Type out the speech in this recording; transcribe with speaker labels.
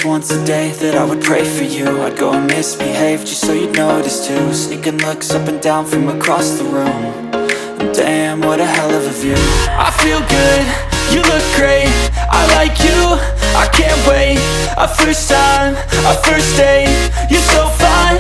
Speaker 1: once a day that I would pray for you. I'd go and misbehave just so you'd notice too. Sneaking looks up and down from across the room. And damn, what a hell of a view. I feel good, you look great, I like you, I can't wait. A first time, a first date, you're so fine,